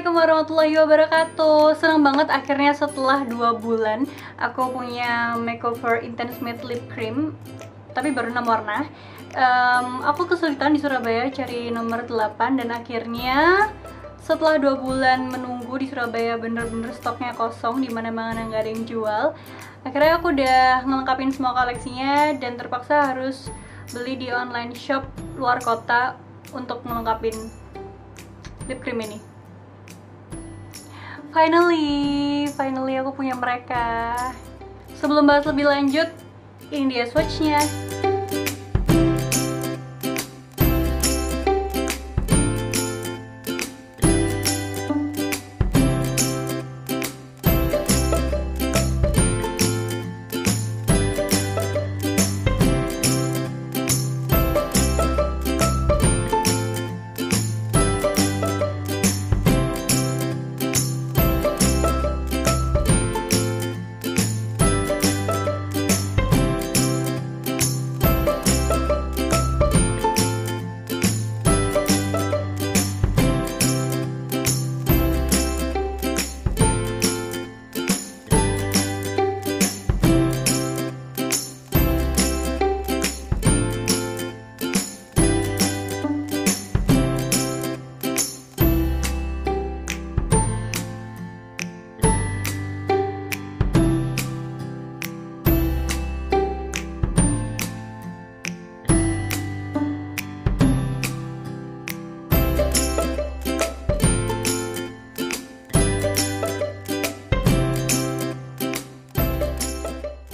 Assalamualaikum warahmatullahi wabarakatuh. Senang banget akhirnya setelah 2 bulan aku punya Makeover Intense Matte Lip Cream, tapi baru 6 warna. Aku kesulitan di Surabaya cari nomor 8 dan akhirnya setelah 2 bulan menunggu di Surabaya bener-bener stoknya kosong, dimana-mana nggak ada yang jual. Akhirnya aku udah ngelengkapin semua koleksinya dan terpaksa harus beli di online shop luar kota untuk ngelengkapin lip cream ini. Finally aku punya mereka. Sebelum bahas lebih lanjut, ini dia swatchnya.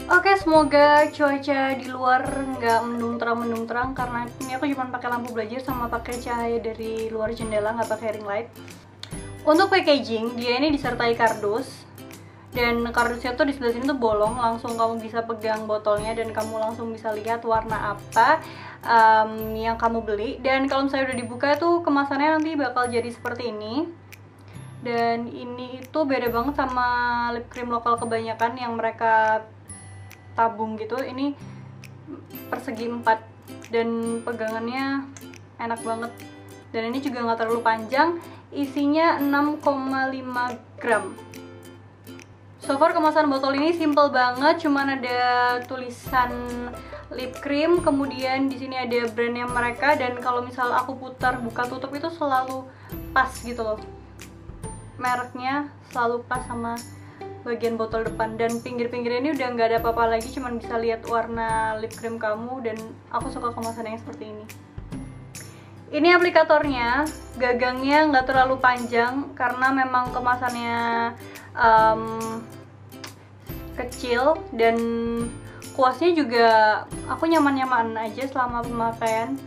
Oke, semoga cuaca di luar nggak mendung terang karena ini aku cuma pakai lampu belajar sama pakai cahaya dari luar jendela, nggak pakai ring light. Untuk packaging, dia ini disertai kardus dan kardusnya tuh di sebelah sini tuh bolong, langsung kamu bisa pegang botolnya dan kamu langsung bisa lihat warna apa yang kamu beli. Dan kalau misalnya udah dibuka tuh kemasannya nanti bakal jadi seperti ini. Dan ini itu beda banget sama lip cream lokal kebanyakan yang mereka tabung gitu. Ini persegi 4 dan pegangannya enak banget, dan ini juga nggak terlalu panjang, isinya 6,5 gram. So far kemasan botol ini simple banget, cuman ada tulisan lip cream, kemudian di sini ada brandnya mereka, dan kalau misal aku putar buka tutup itu selalu pas gitu loh, mereknya selalu pas sama bagian botol depan, dan pinggir-pinggir ini udah nggak ada apa-apa lagi, cuman bisa lihat warna lip cream kamu, dan aku suka kemasannya seperti ini. Ini aplikatornya, gagangnya nggak terlalu panjang karena memang kemasannya kecil, dan kuasnya juga aku nyaman-nyaman aja selama pemakaian.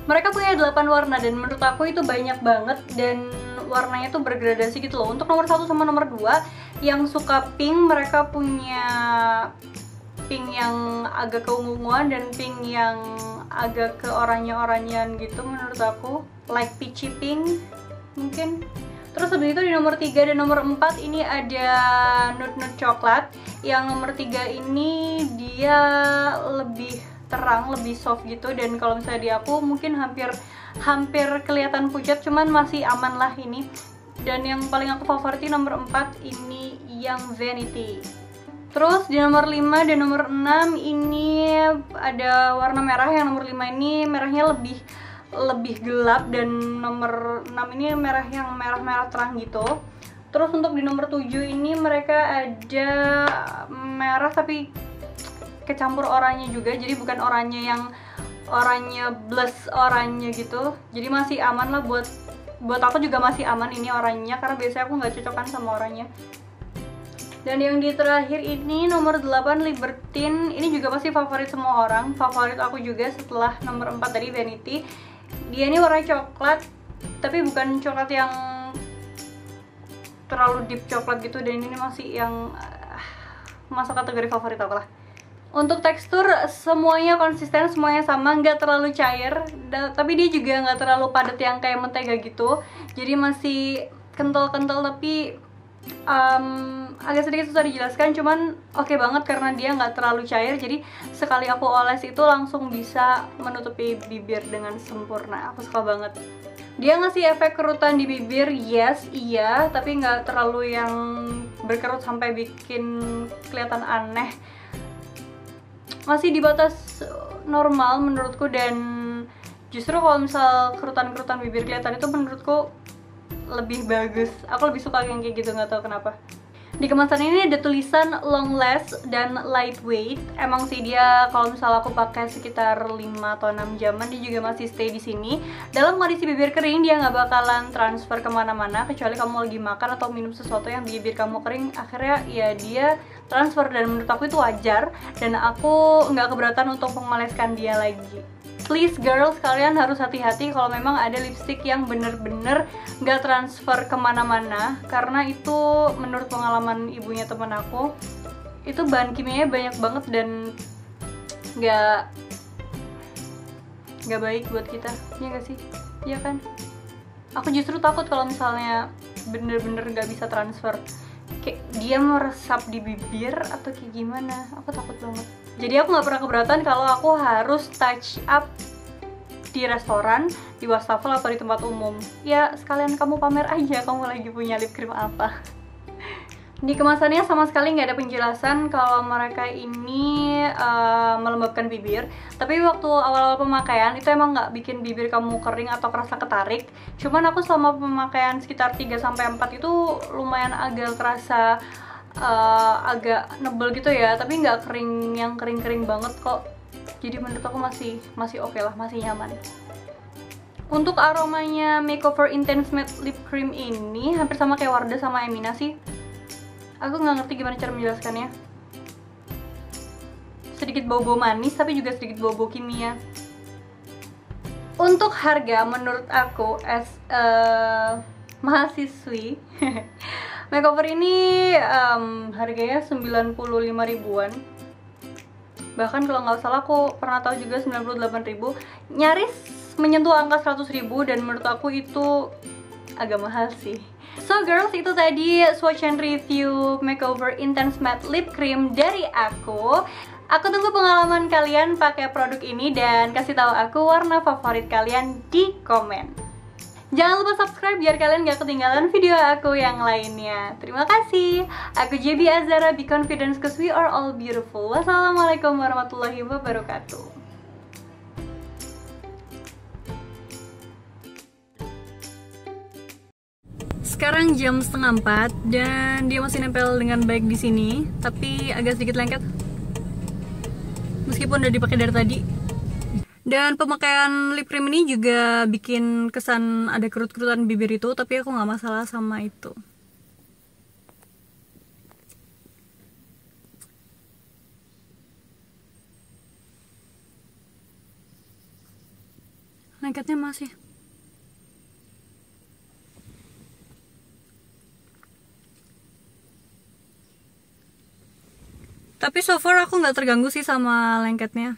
Mereka punya 8 warna dan menurut aku itu banyak banget, dan warnanya tuh bergradasi gitu loh. Untuk nomor 1 sama nomor 2 yang suka pink, mereka punya pink yang agak keunguan dan pink yang agak ke oranye-oranyean gitu menurut aku, like peachy pink mungkin. Terus habis itu di nomor 3 dan nomor 4 ini ada nude coklat. Yang nomor 3 ini dia lebih terang, lebih soft gitu, dan kalau misalnya di aku mungkin hampir kelihatan pucat, cuman masih aman lah ini. Dan yang paling aku favoriti nomor 4 ini yang Vanity. Terus di nomor 5 dan nomor 6 ini ada warna merah. Yang nomor 5 ini merahnya lebih gelap, dan nomor 6 ini merah yang merah-merah terang gitu. Terus untuk di nomor 7 ini mereka ada merah tapi kecampur oranye juga, jadi bukan oranye yang oranye blush oranye gitu. Jadi masih aman lah, buat aku juga masih aman ini oranye, karena biasanya aku nggak cocokan sama oranye. Dan yang di terakhir ini nomor 8 Libertine. Ini juga pasti favorit semua orang, favorit aku juga setelah nomor 4 tadi Vanity. Dia ini warna coklat, tapi bukan coklat yang terlalu deep coklat gitu, dan ini masih yang masuk kategori favorit aku lah. Untuk tekstur semuanya konsisten, semuanya sama, nggak terlalu cair, tapi dia juga nggak terlalu padat yang kayak mentega gitu. Jadi masih kental-kental tapi agak sedikit susah dijelaskan, cuman oke banget karena dia nggak terlalu cair. Jadi sekali aku oles itu langsung bisa menutupi bibir dengan sempurna. Aku suka banget. Dia ngasih efek kerutan di bibir, yes, iya, tapi nggak terlalu yang berkerut sampai bikin kelihatan aneh. Masih di batas normal menurutku, dan justru kalau misal kerutan-kerutan bibir kelihatan itu menurutku lebih bagus. Aku lebih suka yang kayak gitu, nggak tahu kenapa. Di kemasan ini ada tulisan long last dan lightweight. Emang sih dia kalau misalnya aku pakai sekitar 5 atau 6 jaman dia juga masih stay di sini. Dalam kondisi bibir kering dia nggak bakalan transfer kemana-mana, kecuali kamu lagi makan atau minum sesuatu yang bibir kamu kering, akhirnya ya dia transfer, dan menurut aku itu wajar, dan aku nggak keberatan untuk mengoleskan dia lagi. Please girls, kalian harus hati-hati kalau memang ada lipstick yang bener-bener nggak transfer kemana-mana, karena itu menurut pengalaman ibunya temen aku, itu bahan kimianya banyak banget dan nggak baik buat kita, ya nggak sih? Iya kan? Aku justru takut kalau misalnya bener-bener nggak bisa transfer, kayak dia meresap di bibir atau kayak gimana, aku takut banget. Jadi aku nggak pernah keberatan kalau aku harus touch up di restoran, di wastafel, atau di tempat umum. Ya sekalian kamu pamer aja kamu lagi punya lip cream apa. Di kemasannya sama sekali nggak ada penjelasan kalau mereka ini melembabkan bibir. Tapi waktu awal-awal pemakaian itu emang nggak bikin bibir kamu kering atau kerasa ketarik. Cuman aku selama pemakaian sekitar 3-4 itu lumayan agak kerasa agak nebel gitu ya, tapi nggak kering yang kering-kering banget kok. Jadi menurut aku masih oke lah, masih nyaman. Untuk aromanya Makeover Intense Matte Lip Cream ini hampir sama kayak Wardah sama Emina sih. Aku nggak ngerti gimana cara menjelaskannya. Sedikit bau-bau manis tapi juga sedikit bau-bau kimia. Untuk harga menurut aku as mahasiswi makeover ini harganya 95 ribuan. Bahkan kalau nggak salah aku pernah tahu juga 98 ribu, nyaris menyentuh angka 100 ribu, dan menurut aku itu agak mahal sih. So girls, itu tadi swatch and review Makeover Intense Matte Lip Cream dari aku. Aku tunggu pengalaman kalian pakai produk ini dan kasih tahu aku warna favorit kalian di komen. Jangan lupa subscribe biar kalian gak ketinggalan video aku yang lainnya. Terima kasih. Aku JB Azara, be confident cause we are all beautiful. Wassalamualaikum warahmatullahi wabarakatuh. Sekarang jam 3:30 dan dia masih nempel dengan baik di sini, tapi agak sedikit lengket. Meskipun udah dipakai dari tadi. Dan pemakaian lip cream ini juga bikin kesan ada kerut-kerutan bibir itu, tapi aku nggak masalah sama itu. Lengketnya masih. Tapi so far aku nggak terganggu sih sama lengketnya.